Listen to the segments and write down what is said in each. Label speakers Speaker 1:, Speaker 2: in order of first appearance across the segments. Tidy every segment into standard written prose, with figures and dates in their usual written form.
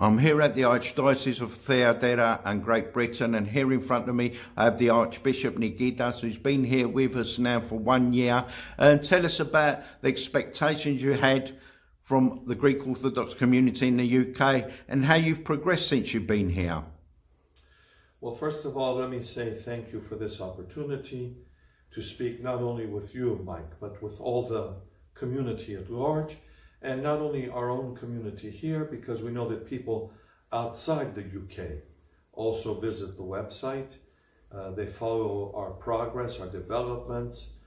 Speaker 1: I'm here at the Archdiocese of Thyateira and Great Britain, and here in front of me I have the Archbishop Nikitas, who's been here with us now for 1 year. And tell us about the expectations you had from the Greek Orthodox community in the UK and how you've progressed since you've been here.
Speaker 2: Well, first of all, let me say thank you for this opportunity to speak not only with you, Mike, but with all the community at large, and not only our own community here, because we know that people outside the UK also visit the website. They follow our progress, our developments,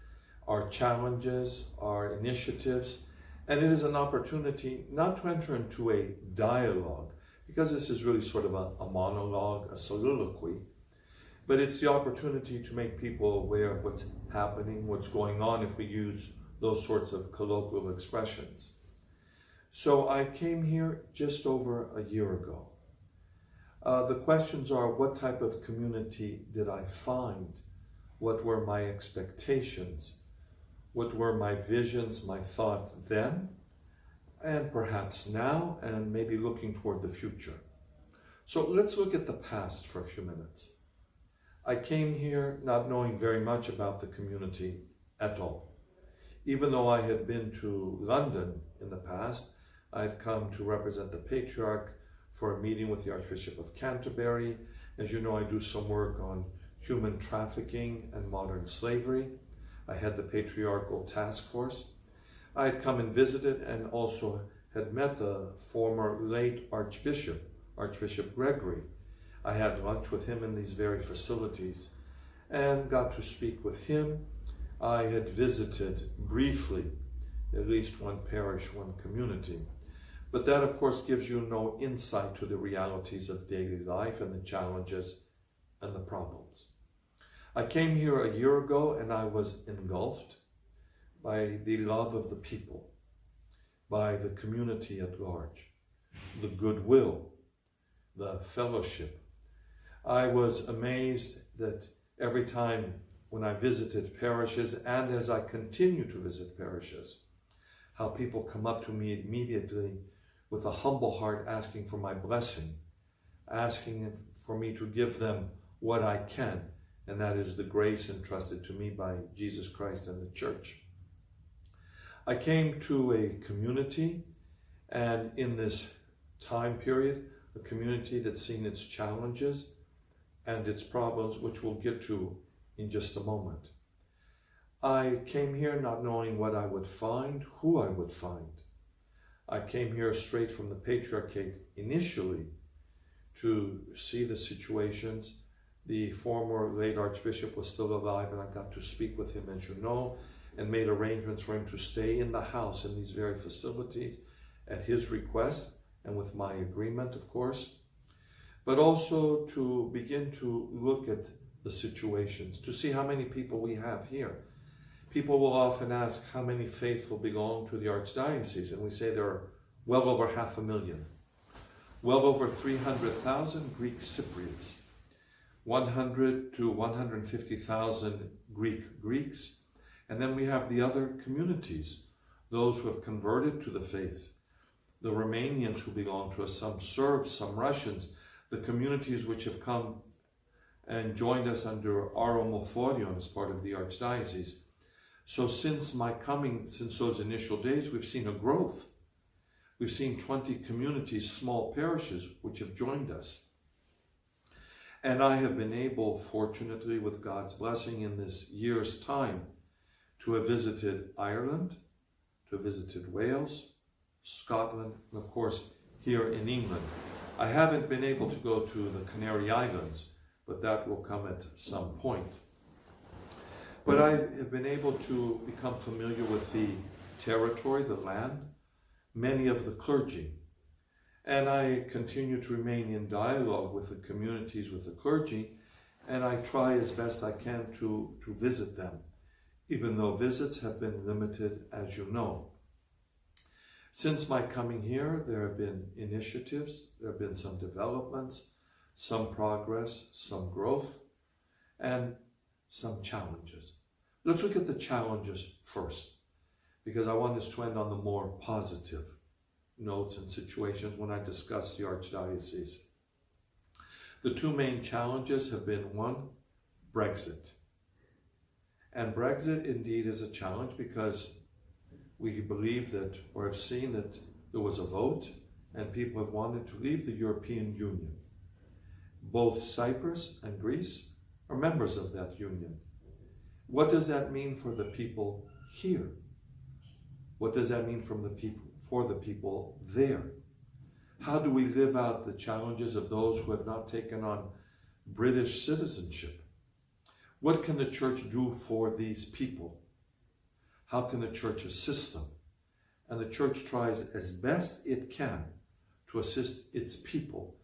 Speaker 2: our challenges, our initiatives, and it is an opportunity not to enter into a dialogue, because this is really sort of a monologue, a soliloquy, but it's the opportunity to make people aware of what's happening, what's going on, if we use those sorts of colloquial expressions. So I came here just over a year ago. The questions are, what type of community did I find? What were my expectations? What were my visions, my thoughts then, and perhaps now, and maybe looking toward the future? So let's look at the past for a few minutes. I came here not knowing very much about the community at all. Even though I had been to London in the past, I had come to represent the Patriarch for a meeting with the Archbishop of Canterbury. As you know, I do some work on human trafficking and modern slavery. I had the Patriarchal Task Force. I had come and visited and also had met the former late Archbishop, Archbishop Gregory. I had lunch with him in these very facilities and got to speak with him. I had visited briefly at least one parish, one community. But that, of course, gives you no insight to the realities of daily life and the challenges and the problems. I came here a year ago and I was engulfed by the love of the people, by the community at large, the goodwill, the fellowship. I was amazed that every time when I visited parishes, and as I continue to visit parishes, how people come up to me immediately with a humble heart asking for my blessing, asking for me to give them what I can, and that is the grace entrusted to me by Jesus Christ and the Church. I came to a community, and in this time period, a community that's seen its challenges and its problems, which we'll get to in just a moment. I came here not knowing what I would find, who I would find. I came here straight from the Patriarchate initially to see the situations. The former late Archbishop was still alive, and I got to speak with him, as you know, and made arrangements for him to stay in the house in these very facilities at his request and with my agreement, of course, but also to begin to look at the situations, to see how many people we have here. People will often ask how many faithful belong to the Archdiocese, and we say there are well over 500,000, well over 300,000 Greek Cypriots, 100 to 150,000 Greeks, and then we have the other communities, those who have converted to the faith, the Romanians who belong to us, some Serbs, some Russians, the communities which have come and joined us under our Omophorion as part of the Archdiocese. So since my coming, since those initial days, we've seen a growth. We've seen 20 communities, small parishes, which have joined us. And I have been able, fortunately, with God's blessing in this year's time, to have visited Ireland, to have visited Wales, Scotland, and of course, here in England. I haven't been able to go to the Canary Islands, but that will come at some point. But I have been able to become familiar with the territory, the land, many of the clergy. And I continue to remain in dialogue with the communities, with the clergy, and I try as best I can to visit them, even though visits have been limited, as you know. Since my coming here, there have been initiatives, there have been some developments, some progress, some growth, and some challenges. Let's look at the challenges first, because I want us to end on the more positive notes and situations when I discuss the archdiocese. The two main challenges have been, one, Brexit. And Brexit indeed is a challenge because we believe that, or have seen that there was a vote and people have wanted to leave the European Union. Both Cyprus and Greece are members of that union. What does that mean for the people here? What does that mean for the people there? How do we live out the challenges of those who have not taken on British citizenship? What can the church do for these people? How can the church assist them? And the church tries as best it can to assist its people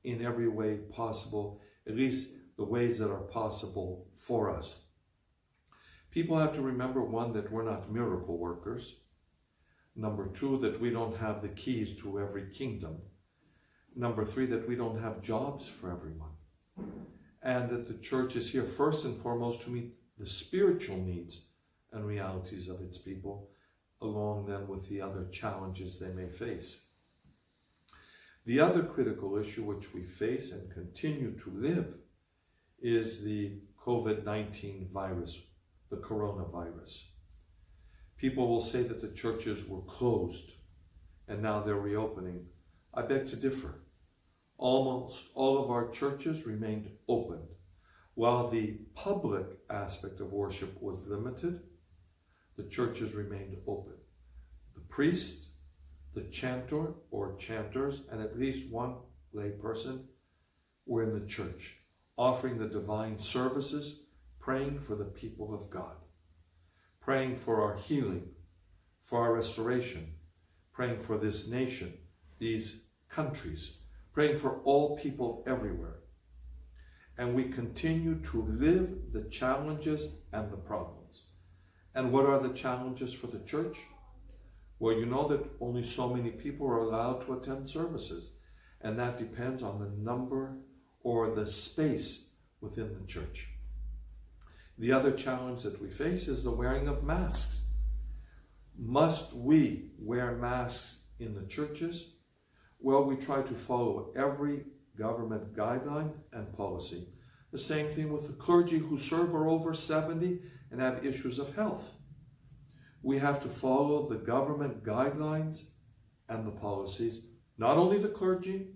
Speaker 2: in every way possible, at least the ways that are possible for us. People have to remember, one, that we're not miracle workers. Number two, that we don't have the keys to every kingdom. Number three, that we don't have jobs for everyone. And that the church is here first and foremost to meet the spiritual needs and realities of its people, along then with the other challenges they may face. The other critical issue which we face and continue to live is the COVID-19 virus, the coronavirus. People will say that the churches were closed and now they're reopening. I beg to differ. Almost all of our churches remained open. While the public aspect of worship was limited, the churches remained open. The priest, the chantor or chanters, and at least one lay person were in the church, offering the divine services, praying for the people of God, praying for our healing, for our restoration, praying for this nation, these countries, praying for all people everywhere. And we continue to live the challenges and the problems. And what are the challenges for the church? Well, you know that only so many people are allowed to attend services, and that depends on the number or the space within the church. The other challenge that we face is the wearing of masks. Must we wear masks in the churches? Well, we try to follow every government guideline and policy. The same thing with the clergy who serve are over 70 and have issues of health. We have to follow the government guidelines and the policies, not only the clergy,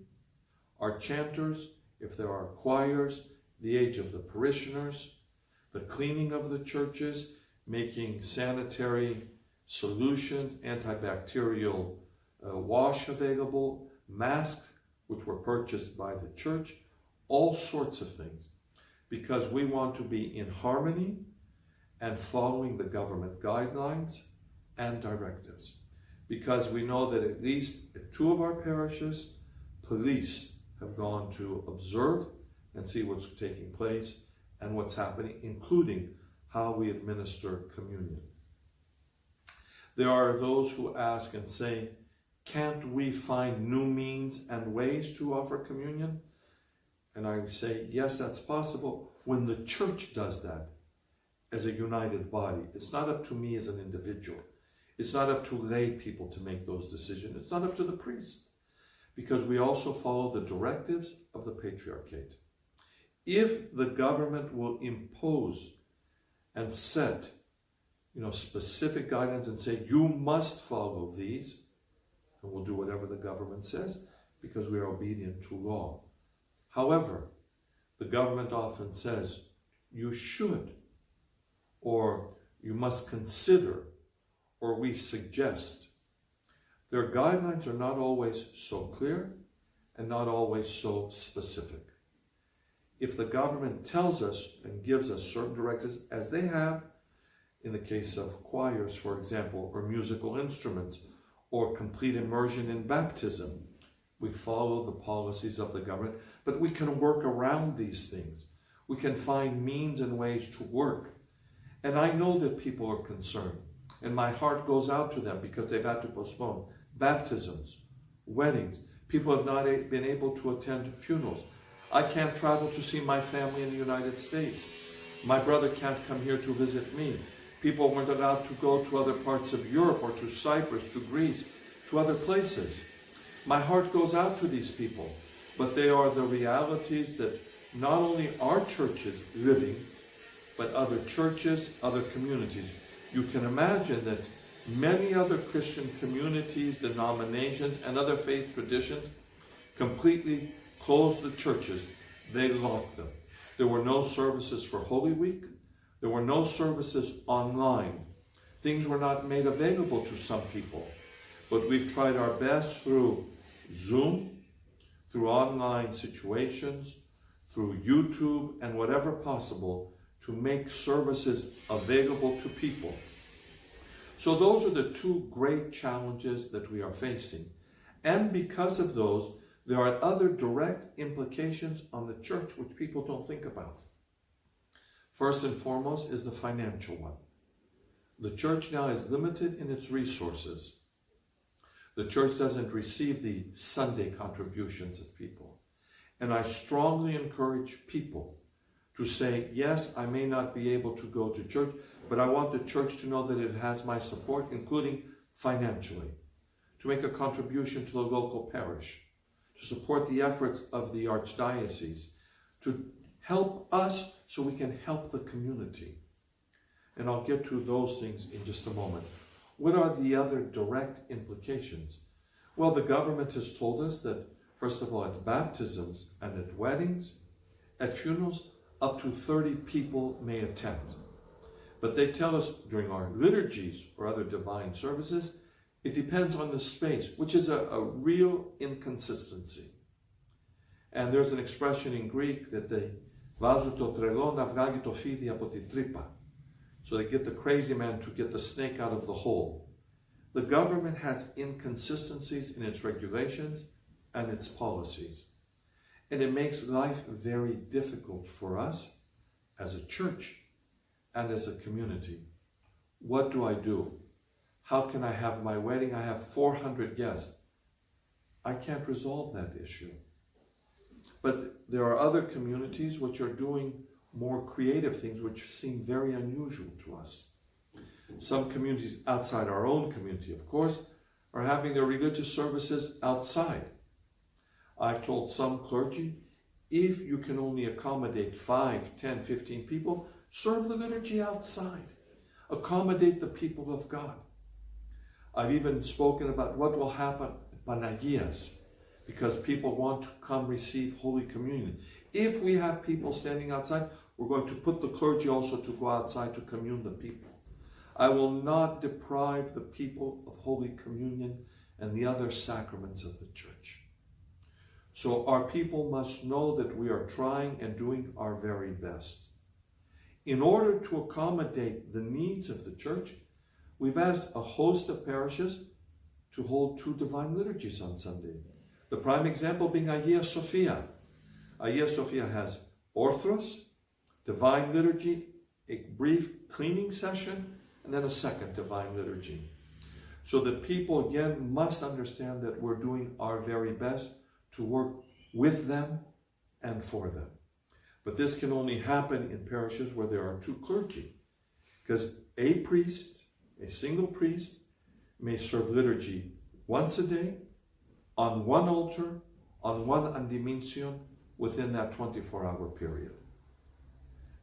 Speaker 2: our chanters, if there are choirs, the age of the parishioners, the cleaning of the churches, making sanitary solutions, antibacterial wash available, masks which were purchased by the church, all sorts of things, because we want to be in harmony and following the government guidelines and directives. Because we know that at least at 2 of our parishes, police have gone to observe and see what's taking place and what's happening, including how we administer communion. There are those who ask and say, can't we find new means and ways to offer communion? And I say, yes, that's possible when the church does that as a united body. It's not up to me as an individual. It's not up to lay people to make those decisions. It's not up to the priest, because we also follow the directives of the Patriarchate. If the government will impose and set, specific guidelines and say, you must follow these, and we'll do whatever the government says because we are obedient to law. However, the government often says, you should, or you must consider, or we suggest. Their guidelines are not always so clear and not always so specific. If the government tells us and gives us certain directives, as they have in the case of choirs, for example, or musical instruments, or complete immersion in baptism, we follow the policies of the government, but we can work around these things. We can find means and ways to work. And I know that people are concerned, and my heart goes out to them because they've had to postpone baptisms, weddings. People have not been able to attend funerals. I can't travel to see my family in the United States. My brother can't come here to visit me. People weren't allowed to go to other parts of Europe or to Cyprus, to Greece. to other places. My heart goes out to these people, but they are the realities that not only our church is living, but other churches, other communities. You can imagine that many other Christian communities, denominations, and other faith traditions completely closed the churches. They locked them. There were no services for Holy Week. There were no services online. Things were not made available to some people. But we've tried our best through Zoom, through online situations, through YouTube, and whatever possible to make services available to people. So those are the two great challenges that we are facing. And because of those, there are other direct implications on the church which people don't think about. First and foremost is the financial one. The church now is limited in its resources. The church doesn't receive the Sunday contributions of people. And I strongly encourage people to say, yes, I may not be able to go to church, but I want the church to know that it has my support, including financially, to make a contribution to the local parish, to support the efforts of the archdiocese, to help us so we can help the community. And I'll get to those things in just a moment. What are the other direct implications? Well, the government has told us that, first of all, at baptisms and at weddings, at funerals, up to 30 people may attend. But they tell us during our liturgies or other divine services, it depends on the space, which is a real inconsistency. And there's an expression in Greek that they vάζουν το τρελό να βγάλει το φίδι από τη τρύπα. So they get the crazy man to get the snake out of the hole. The government has inconsistencies in its regulations and its policies. And it makes life very difficult for us as a church and as a community. What do I do? How can I have my wedding? I have 400 guests. I can't resolve that issue. But there are other communities which are doing more creative things which seem very unusual to us. Some communities outside our own community, of course, are having their religious services outside. I've told some clergy, if you can only accommodate 5, 10, 15 people, serve the liturgy outside. Accommodate the people of God. I've even spoken about what will happen at Panagias, because people want to come receive Holy Communion. If we have people standing outside, we're going to put the clergy also to go outside to commune the people. I will not deprive the people of Holy Communion and the other sacraments of the church. So our people must know that we are trying and doing our very best. In order to accommodate the needs of the church, we've asked a host of parishes to hold 2 divine liturgies on Sunday. The prime example being Hagia Sophia. Hagia Sophia has Orthros, divine liturgy, a brief cleaning session, and then a second divine liturgy. So the people again must understand that we're doing our very best to work with them and for them. But this can only happen in parishes where there are 2 clergy, because a priest, a single priest, may serve liturgy once a day, on one altar, on one andimension, within that 24-hour period.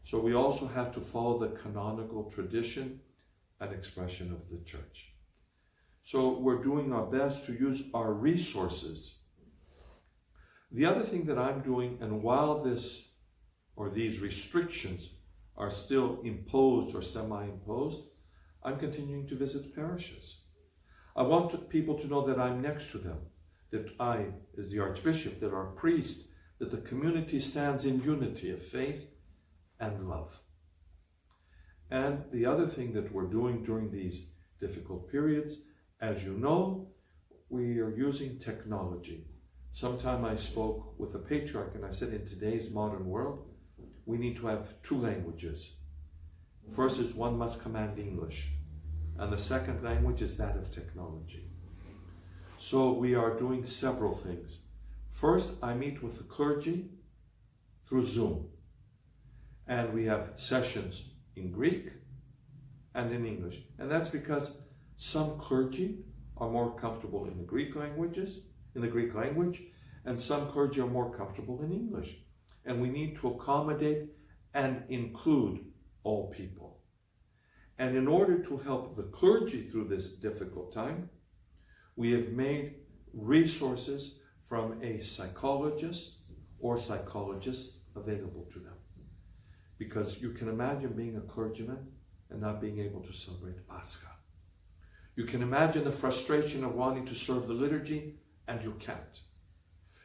Speaker 2: So we also have to follow the canonical tradition and expression of the church. So we're doing our best to use our resources. The other thing that I'm doing, and while this or these restrictions are still imposed or semi-imposed, I'm continuing to visit parishes. I want people to know that I'm next to them, that I, as the Archbishop, that our priest, that the community stands in unity of faith and love. And the other thing that we're doing during these difficult periods, as you know, we are using technology. Sometime I spoke with a patriarch and I said, in today's modern world, we need to have 2 languages. First is one must command English, and the second language is that of technology. So we are doing several things. First, I meet with the clergy through Zoom, and we have sessions in Greek and in English. And that's because some clergy are more comfortable in the Greek language, and some clergy are more comfortable in English. And we need to accommodate and include all people. And in order to help the clergy through this difficult time, we have made resources from a psychologist or psychologists available to them. Because you can imagine being a clergyman and not being able to celebrate Pascha. You can imagine the frustration of wanting to serve the liturgy and you can't.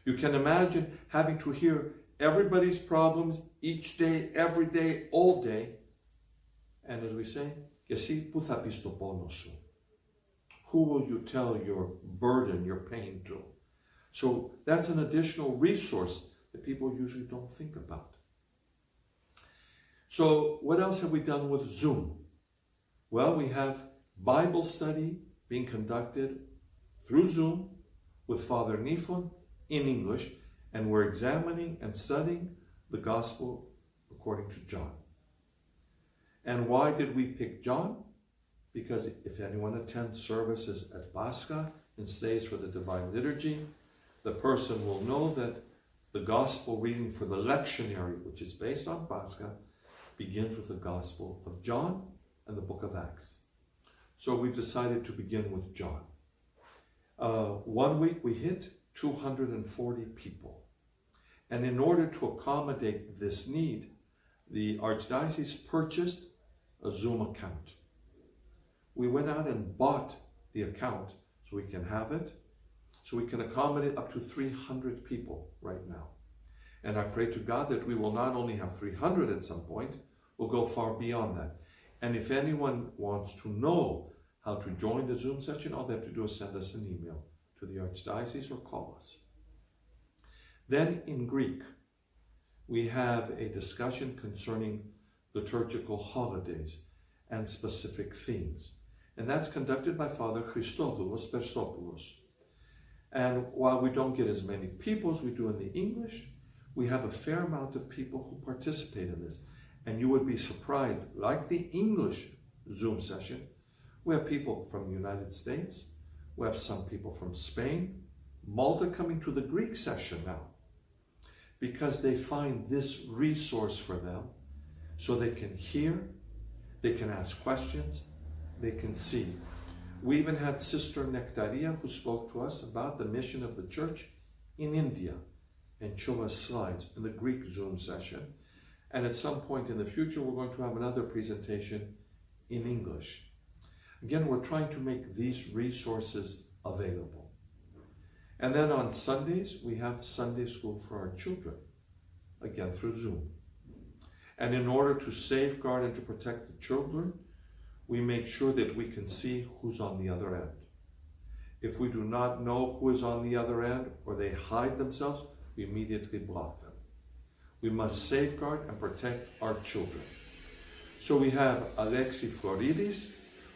Speaker 2: You can imagine having to hear everybody's problems each day, every day, all day. And as we say, who will you tell your burden, your pain to? So that's an additional resource that people usually don't think about. So what else have we done with Zoom? Well, we have Bible study being conducted through Zoom with Father Nifon in English, and we're examining and studying the Gospel according to John. And why did we pick John? Because if anyone attends services at Pascha and stays for the Divine Liturgy, the person will know that the Gospel reading for the lectionary, which is based on Pascha, begins with the Gospel of John and the book of Acts. So we've decided to begin with John. 1 week we hit 240 people. And in order to accommodate this need, the Archdiocese purchased a Zoom account. We went out and bought the account so we can have it, so we can accommodate up to 300 people right now. And I pray to God that we will not only have 300 at some point, we'll go far beyond that. And if anyone wants to know how to join the Zoom session, all they have to do is send us an email to the Archdiocese or call us. Then in Greek, we have a discussion concerning liturgical holidays and specific themes. And that's conducted by Father Christodoulos Persopoulos. And while we don't get as many people as we do in the English, we have a fair amount of people who participate in this. And you would be surprised, like the English Zoom session, we have people from the United States, we have some people from Spain, Malta coming to the Greek session now, because they find this resource for them so they can hear, they can ask questions, they can see. We even had Sister Thyateira who spoke to us about the mission of the Church in India and show us slides in the Greek Zoom session. And at some point in the future, we're going to have another presentation in English. Again, we're trying to make these resources available. And then on Sundays, we have Sunday school for our children, again through Zoom. And in order to safeguard and to protect the children, we make sure that we can see who's on the other end. If we do not know who is on the other end, or they hide themselves, we immediately block them. We must safeguard and protect our children. So we have Alexi Floridis,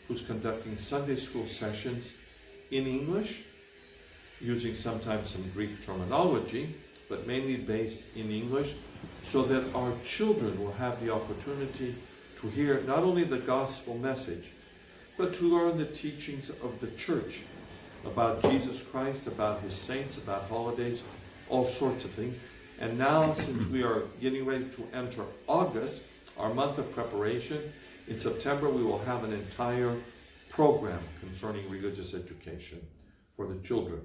Speaker 2: who's conducting Sunday school sessions in English, using sometimes some Greek terminology, but mainly based in English, so that our children will have the opportunity to hear not only the gospel message, but to learn the teachings of the Church about Jesus Christ, about his saints, about holidays, all sorts of things. And now, since we are getting ready to enter August, our month of preparation, in September we will have an entire program concerning religious education for the children.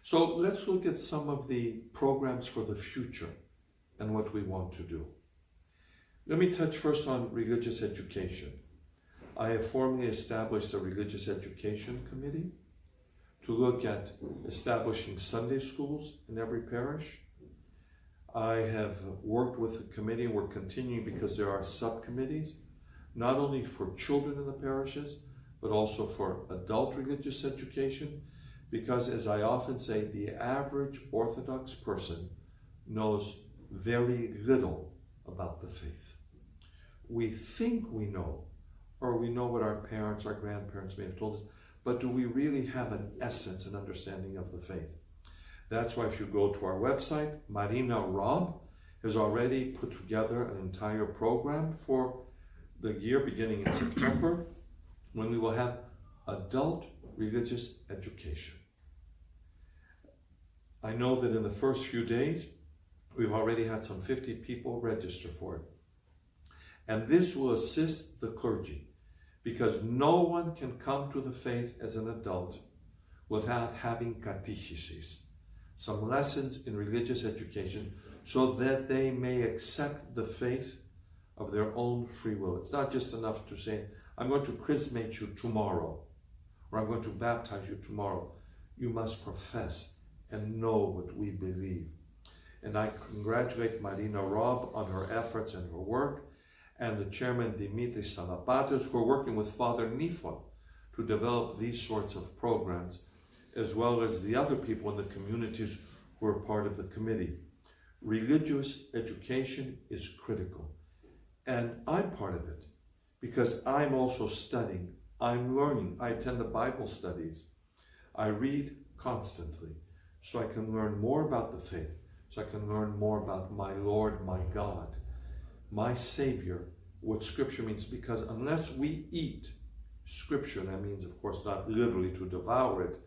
Speaker 2: So let's look at some of the programs for the future and what we want to do. Let me touch first on religious education. I have formally established a religious education committee to look at establishing Sunday schools in every parish. I have worked with the committee, and we're continuing because there are subcommittees, not only for children in the parishes, but also for adult religious education, because as I often say, the average Orthodox person knows very little about the faith. We think we know, or we know what our parents, our grandparents may have told us, but do we really have an essence and understanding of the faith? That's why if you go to our website, Marina Robb has already put together an entire program for the year beginning in September, when we will have adult religious education. I know that in the first few days, we've already had some 50 people register for it. And this will assist the clergy, because no one can come to the faith as an adult without having catechesis, some lessons in religious education, so that they may accept the faith of their own free will. It's not just enough to say, I'm going to chrismate you tomorrow, or I'm going to baptize you tomorrow. You must profess and know what we believe. And I congratulate Marina Robb on her efforts and her work, and the chairman Dimitris Salapatos, who are working with Father Nifon to develop these sorts of programs, as well as the other people in the communities who are part of the committee. Religious education is critical. And I'm part of it, because I'm also studying, I'm learning, I attend the Bible studies, I read constantly, so I can learn more about the faith, so I can learn more about my Lord, my God, my Savior, what Scripture means, because unless we eat Scripture, that means, of course, not literally to devour it,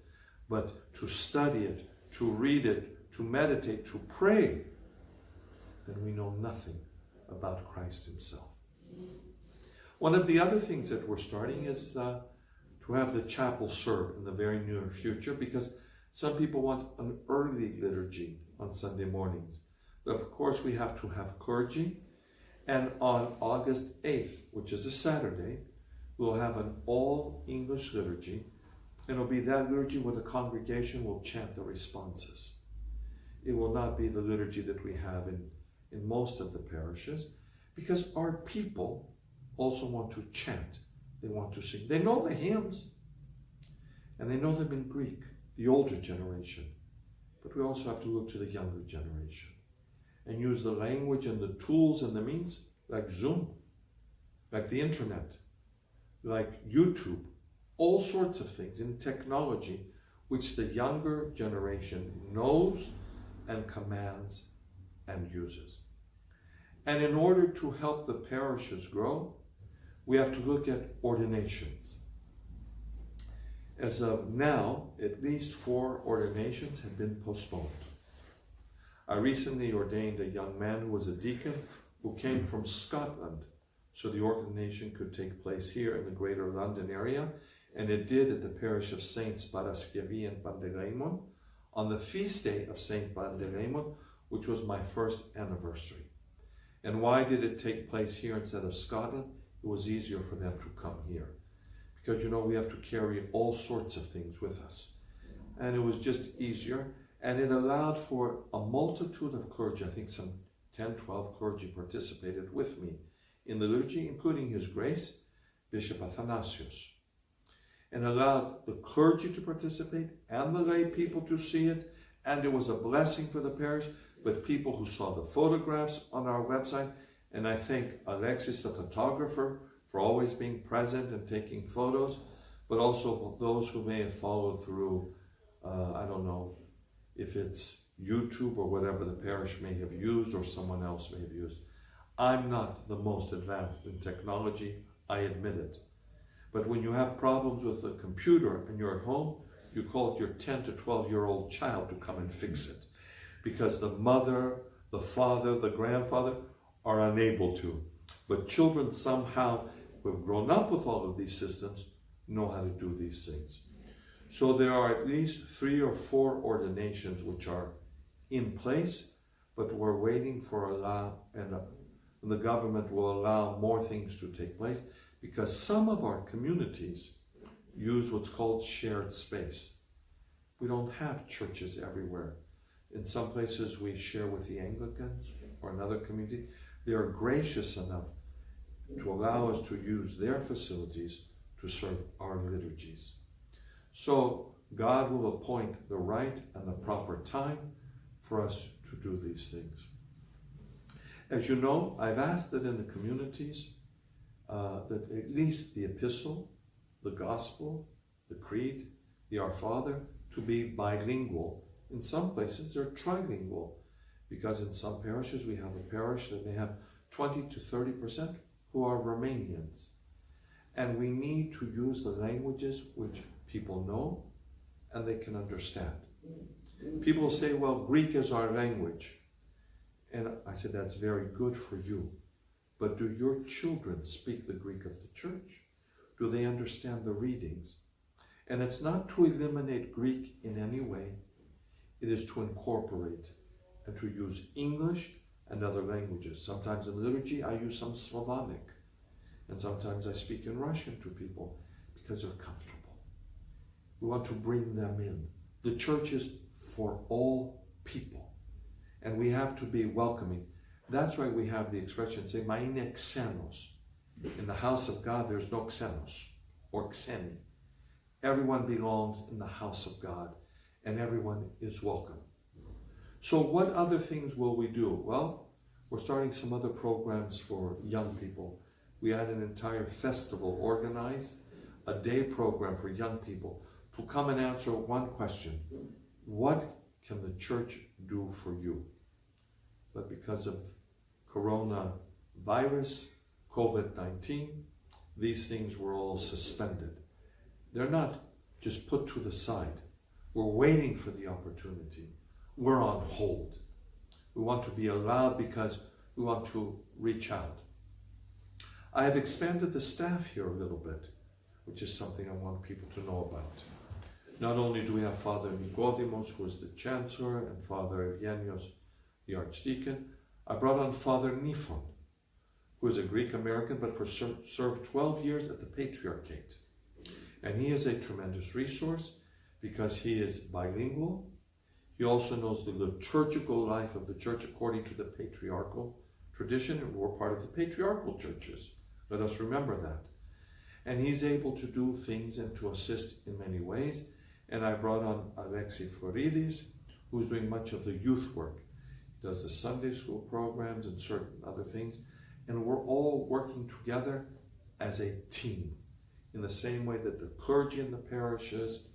Speaker 2: but to study it, to read it, to meditate, to pray, then we know nothing about Christ himself. One of the other things that we're starting is to have the chapel serve in the very near future, because some people want an early liturgy on Sunday mornings. But of course, we have to have clergy. And on August 8th, which is a Saturday, we'll have an all-English liturgy. And it'll be that liturgy where the congregation will chant the responses. It will not be the liturgy that we have in most of the parishes, because our people also want to chant. They want to sing. They know the hymns, and they know them in Greek, the older generation. But we also have to look to the younger generation and use the language and the tools and the means, like Zoom, like the internet, like YouTube, all sorts of things in technology, which the younger generation knows and commands and uses. And in order to help the parishes grow, we have to look at ordinations. As of now, at least 4 ordinations have been postponed. I recently ordained a young man who was a deacon who came from Scotland, so the ordination could take place here in the Greater London area, and it did at the parish of Saints Paraskivi and Pandeleimon on the feast day of Saint Pandeleimon, which was my first anniversary. And why did it take place here instead of Scotland? It was easier for them to come here. Because, you know, we have to carry all sorts of things with us. And it was just easier. And it allowed for a multitude of clergy. I think some 10, 12 clergy participated with me in the liturgy, including His Grace, Bishop Athanasios. And allowed the clergy to participate and the lay people to see it. And it was a blessing for the parish. But people who saw the photographs on our website, and I thank Alexis, the photographer, for always being present and taking photos, but also those who may have followed through, I don't know, if it's YouTube or whatever the parish may have used or someone else may have used. I'm not the most advanced in technology, I admit it. But when you have problems with the computer and you're at home, you call your 10 to 12-year-old child to come and fix it. Because the mother, the father, the grandfather are unable to. But children somehow who have grown up with all of these systems know how to do these things. So there are at least 3 or 4 ordinations which are in place, but we're waiting for and the government will allow more things to take place, because some of our communities use what's called shared space. We don't have churches everywhere. In some places we share with the Anglicans or another community. They are gracious enough to allow us to use their facilities to serve our liturgies. So God will appoint the right and the proper time for us to do these things. As you know, I've asked that in the communities that at least the epistle, the gospel, the creed, the Our Father, to be bilingual. In some places they're trilingual, because in some parishes we have a parish that may have 20 to 30% who are Romanians. And we need to use the languages which people know and they can understand. People say, well, Greek is our language. And I said, that's very good for you. But do your children speak the Greek of the church? Do they understand the readings? And it's not to eliminate Greek in any way. It is to incorporate and to use English and other languages. Sometimes in liturgy, I use some Slavonic. And sometimes I speak in Russian to people because they're comfortable. We want to bring them in. The church is for all people. And we have to be welcoming. That's why we have the expression, say, maine xenos. In the house of God, there's no xenos or xeni. Everyone belongs in the house of God, and everyone is welcome. So what other things will we do? Well, we're starting some other programs for young people. We had an entire festival organized, a day program for young people to come and answer one question. What can the church do for you? But because of coronavirus, COVID-19, these things were all suspended. They're not just put to the side. We're waiting for the opportunity. We're on hold. We want to be allowed because we want to reach out. I have expanded the staff here a little bit, which is something I want people to know about. Not only do we have Father Nikodimos, who is the Chancellor, and Father Evgenios, the Archdeacon, I brought on Father Nifon, who is a Greek-American, but served 12 years at the Patriarchate. And he is a tremendous resource because he is bilingual. He also knows the liturgical life of the church according to the patriarchal tradition, and we're part of the patriarchal churches. Let us remember that. And he's able to do things and to assist in many ways. And I brought on Alexi Floridis, who's doing much of the youth work. He does the Sunday school programs and certain other things. And we're all working together as a team, in the same way that the clergy in the parishes,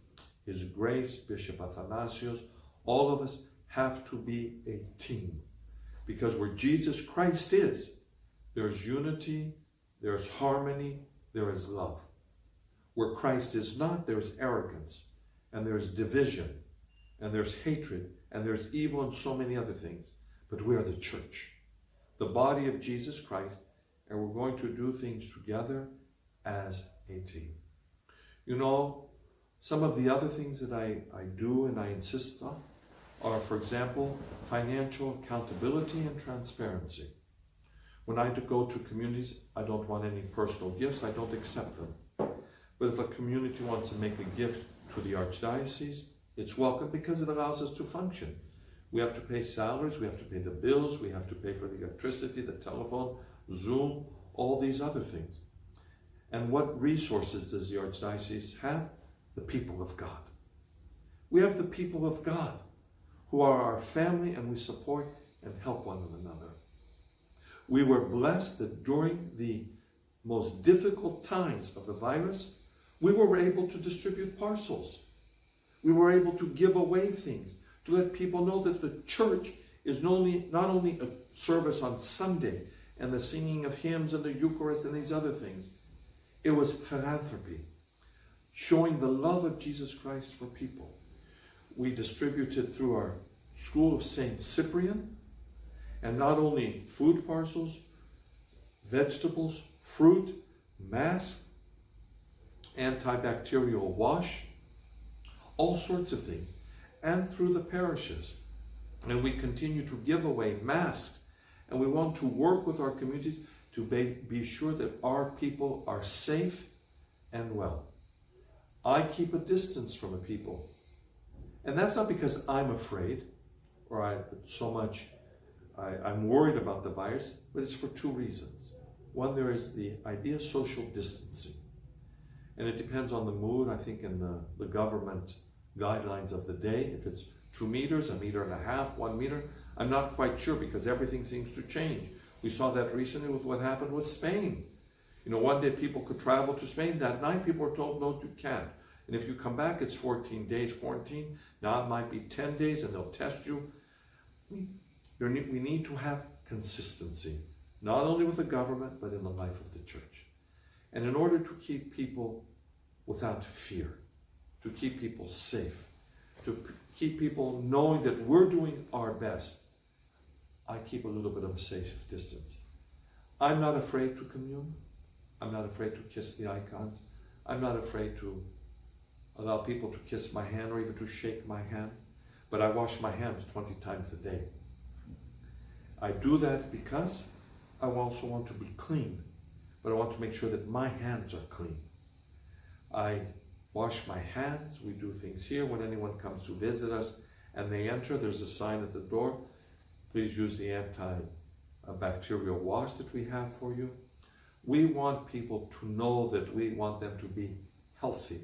Speaker 2: His Grace, Bishop Athanasios, all of us have to be a team. Because where Jesus Christ is, there's unity, there's harmony, there is love. Where Christ is not, there's arrogance, and there's division, and there's hatred, and there's evil and so many other things. But we are the church, the body of Jesus Christ, and we're going to do things together as a team. You know, some of the other things that I do and I insist on are, for example, financial accountability and transparency. When I go to communities, I don't want any personal gifts, I don't accept them. But if a community wants to make a gift to the archdiocese, it's welcome because it allows us to function. We have to pay salaries, we have to pay the bills, we have to pay for the electricity, the telephone, Zoom, all these other things. And what resources does the archdiocese have? The people of God. We have the people of God who are our family, and we support and help one another. We were blessed that during the most difficult times of the virus, we were able to distribute parcels. We were able to give away things, to let people know that the church is not only a service on Sunday and the singing of hymns and the Eucharist and these other things. It was philanthropy, showing the love of Jesus Christ for people. We distributed through our School of St. Cyprian, and not only food parcels, vegetables, fruit, masks, antibacterial wash, all sorts of things, and through the parishes. And we continue to give away masks, and we want to work with our communities to be sure that our people are safe and well. I keep a distance from the people. And that's not because I'm afraid, or I'm worried about the virus, but it's for two reasons. One, there is the idea of social distancing. And it depends on the mood, I think, in the government guidelines of the day. If it's 2 meters, 1.5 meters, 1 meter, I'm not quite sure because everything seems to change. We saw that recently with what happened with Spain. You know, one day people could travel to Spain. That night people were told, no, you can't. And if you come back, it's 14 days quarantine. Now it might be 10 days and they'll test you. We need to have consistency, not only with the government, but in the life of the church. And in order to keep people without fear, to keep people safe, to keep people knowing that we're doing our best, I keep a little bit of a safe distance. I'm not afraid to commune. I'm not afraid to kiss the icons. I'm not afraid to allow people to kiss my hand or even to shake my hand. But I wash my hands 20 times a day. I do that because I also want to be clean, but I want to make sure that my hands are clean. I wash my hands. We do things here. When anyone comes to visit us and they enter, there's a sign at the door. Please use the antibacterial wash that we have for you. We want people to know that we want them to be healthy.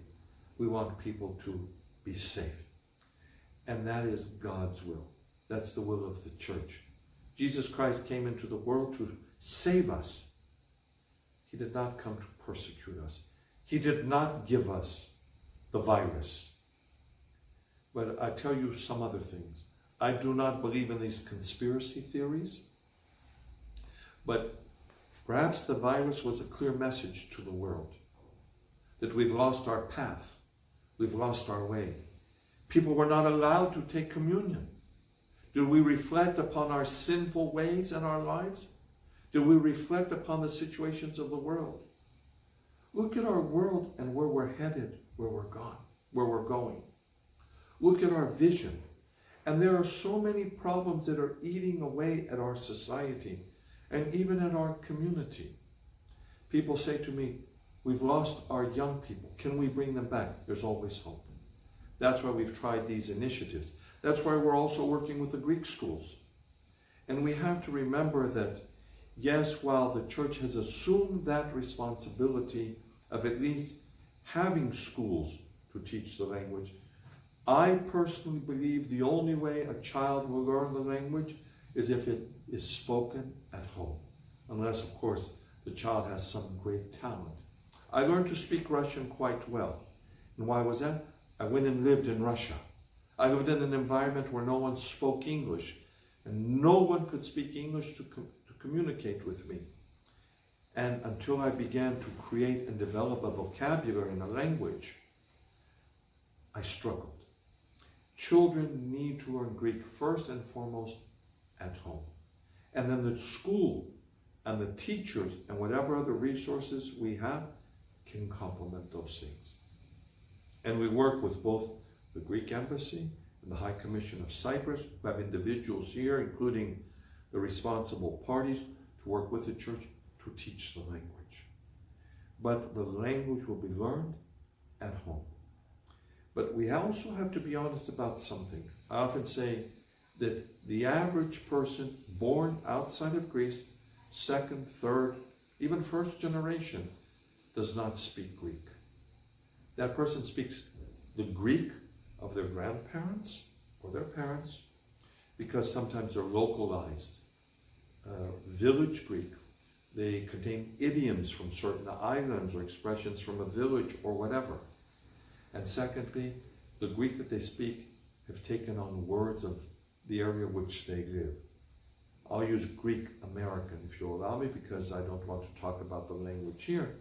Speaker 2: We want people to be safe. And that is God's will. That's the will of the church. Jesus Christ came into the world to save us. He did not come to persecute us. He did not give us the virus. But I tell you some other things. I do not believe in these conspiracy theories, but perhaps the virus was a clear message to the world that we've lost our path, we've lost our way. People were not allowed to take communion. Do we reflect upon our sinful ways in our lives? Do we reflect upon the situations of the world? Look at our world and where we're headed, where we're going. Look at our vision. And there are so many problems that are eating away at our society and even at our community. People say to me, we've lost our young people. Can we bring them back? There's always hope. That's why we've tried these initiatives. That's why we're also working with the Greek schools. And we have to remember that, yes, while the church has assumed that responsibility of at least having schools to teach the language, I personally believe the only way a child will learn the language is if it is spoken at home. Unless, of course, the child has some great talent. I learned to speak Russian quite well. And why was that? I went and lived in Russia. I lived in an environment where no one spoke English, and no one could speak English to communicate with me. And until I began to create and develop a vocabulary and a language, I struggled. Children need to learn Greek first and foremost at home. And then the school and the teachers and whatever other resources we have can complement those things. And we work with both the Greek Embassy and the High Commission of Cyprus. We have individuals here, including the responsible parties, to work with the church to teach the language. But the language will be learned at home. But we also have to be honest about something. I often say that the average person born outside of Greece, second, third, even first generation, does not speak Greek. That person speaks the Greek of their grandparents or their parents, because sometimes they're localized. Village Greek, they contain idioms from certain islands or expressions from a village or whatever. And secondly, the Greek that they speak have taken on words of the area which they live. I'll use Greek American, if you'll allow me, because I don't want to talk about the language here.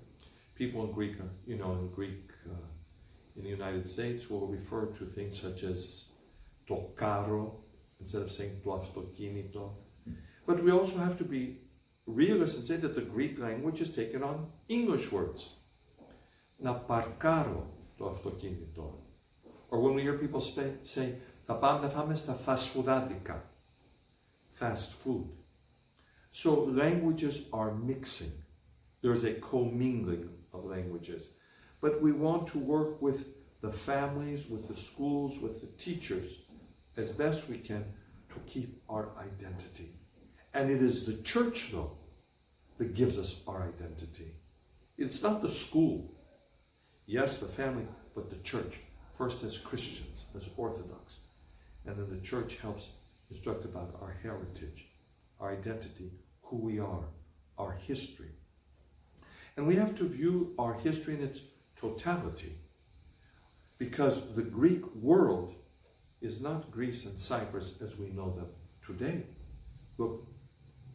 Speaker 2: People in Greek, in the United States will refer to things such as to caro instead of saying to avtokinito. But we also have to be realists and say that the Greek language has taken on English words. Na parkaro to avtokinito. Or when we hear people say, ta πάμε να φάμε στα fast foodadica, fast food. So languages are mixing. There's a commingling of languages. But we want to work with the families, with the schools, with the teachers, as best we can, to keep our identity. And it is the church, though, that gives us our identity. It's not the school. Yes, the family, but the church. First as Christians, as Orthodox. And then the church helps instruct about our heritage, our identity, who we are, our history. And we have to view our history in its totality, because the Greek world is not Greece and Cyprus as we know them today. Look,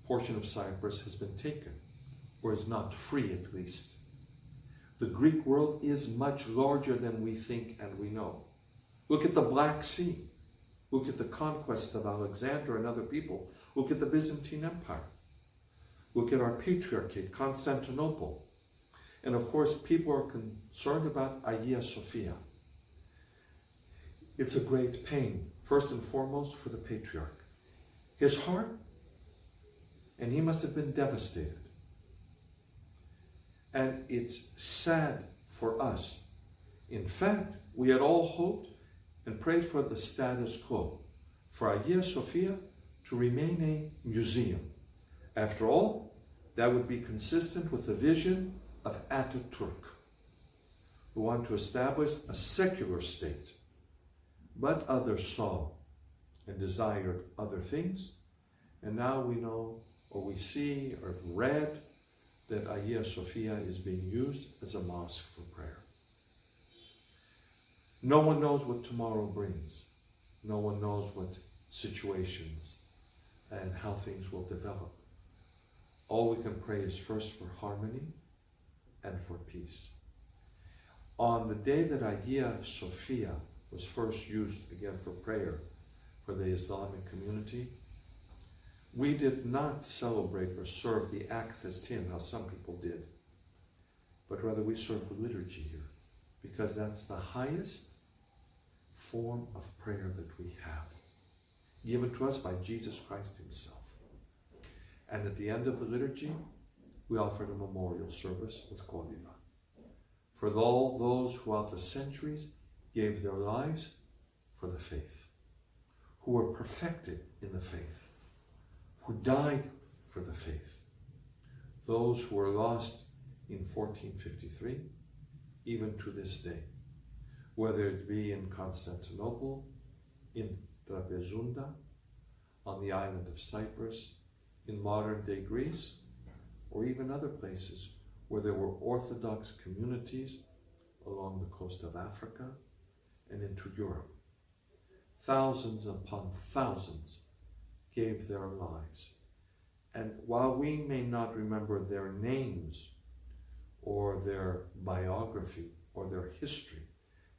Speaker 2: a portion of Cyprus has been taken, or is not free at least. The Greek world is much larger than we think and we know. Look at the Black Sea. Look at the conquest of Alexander and other people. Look at the Byzantine Empire. Look at our Patriarchate, Constantinople. And of course, people are concerned about Hagia Sophia. It's a great pain, first and foremost, for the Patriarch. His heart, and he must have been devastated. And it's sad for us. In fact, we had all hoped and prayed for the status quo, for Hagia Sophia to remain a museum. After all, that would be consistent with the vision of Ataturk, who wanted to establish a secular state. But others saw and desired other things, and now we know, or we see, or have read, that Hagia Sophia is being used as a mosque for prayer. No one knows what tomorrow brings. No one knows what situations and how things will develop. All we can pray is first for harmony and for peace. On the day that Hagia Sophia was first used again for prayer for the Islamic community, we did not celebrate or serve the Akathist, how some people did, but rather we serve the liturgy here, because that's the highest form of prayer that we have, given to us by Jesus Christ himself. And at the end of the liturgy, we offered a memorial service with Koliva for all those who throughout the centuries gave their lives for the faith, who were perfected in the faith, who died for the faith, those who were lost in 1453, even to this day, whether it be in Constantinople, in Trapezunda, on the island of Cyprus, in modern-day Greece, or even other places where there were Orthodox communities along the coast of Africa and into Europe. Thousands upon thousands gave their lives. And while we may not remember their names or their biography or their history,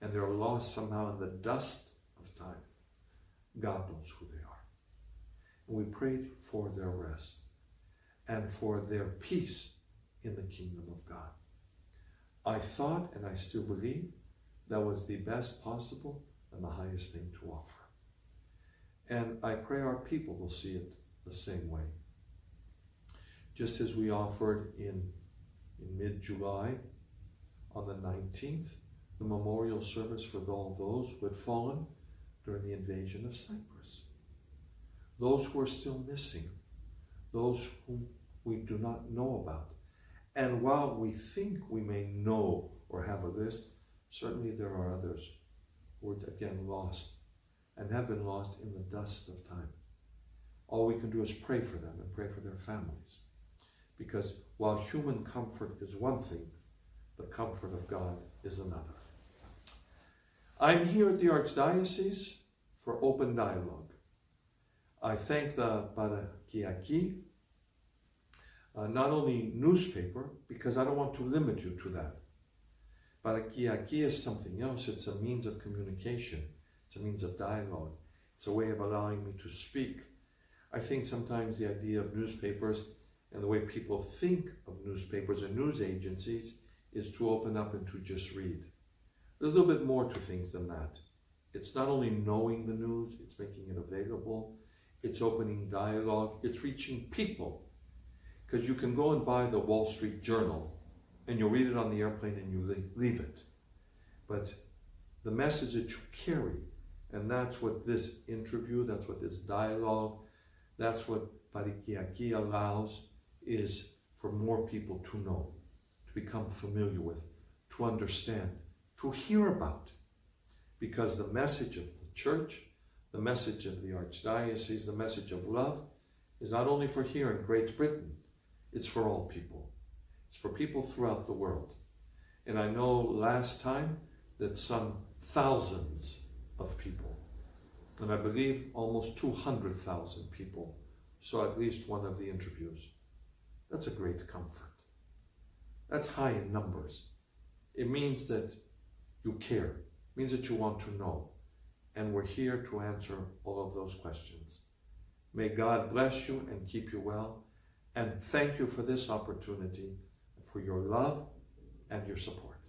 Speaker 2: and they're lost somehow in the dust of time, God knows who they are. And we prayed for their rest and for their peace in the kingdom of God. I thought, and I still believe, that was the best possible and the highest thing to offer. And I pray our people will see it the same way. Just as we offered in mid-July, on the 19th, the memorial service for all those who had fallen during the invasion of Cyprus. Those who are still missing, those whom we do not know about. And while we think we may know or have a list, certainly there are others who are again lost and have been lost in the dust of time. All we can do is pray for them and pray for their families. Because while human comfort is one thing, the comfort of God is another. I'm here at the Archdiocese for open dialogue. I thank the Parikiaki, not only newspaper, because I don't want to limit you to that. Parikiaki is something else. It's a means of communication. It's a means of dialogue. It's a way of allowing me to speak. I think sometimes the idea of newspapers and the way people think of newspapers and news agencies is to open up and to just read. There's a little bit more to things than that. It's not only knowing the news, it's making it available, it's opening dialogue, it's reaching people. Because you can go and buy the Wall Street Journal and you'll read it on the airplane and you leave it. But the message that you carry, and that's what this interview, that's what this dialogue, that's what Parikiaki allows, is for more people to know, to become familiar with, to understand, to hear about. Because the message of the Church, the message of the Archdiocese, the message of love is not only for here in Great Britain, it's for all people. It's for people throughout the world. And I know last time that some thousands of people, and I believe almost 200,000 people, saw at least one of the interviews. That's a great comfort. That's high in numbers. It means that you care. It means that you want to know. And we're here to answer all of those questions. May God bless you and keep you well. And thank you for this opportunity, for your love and your support.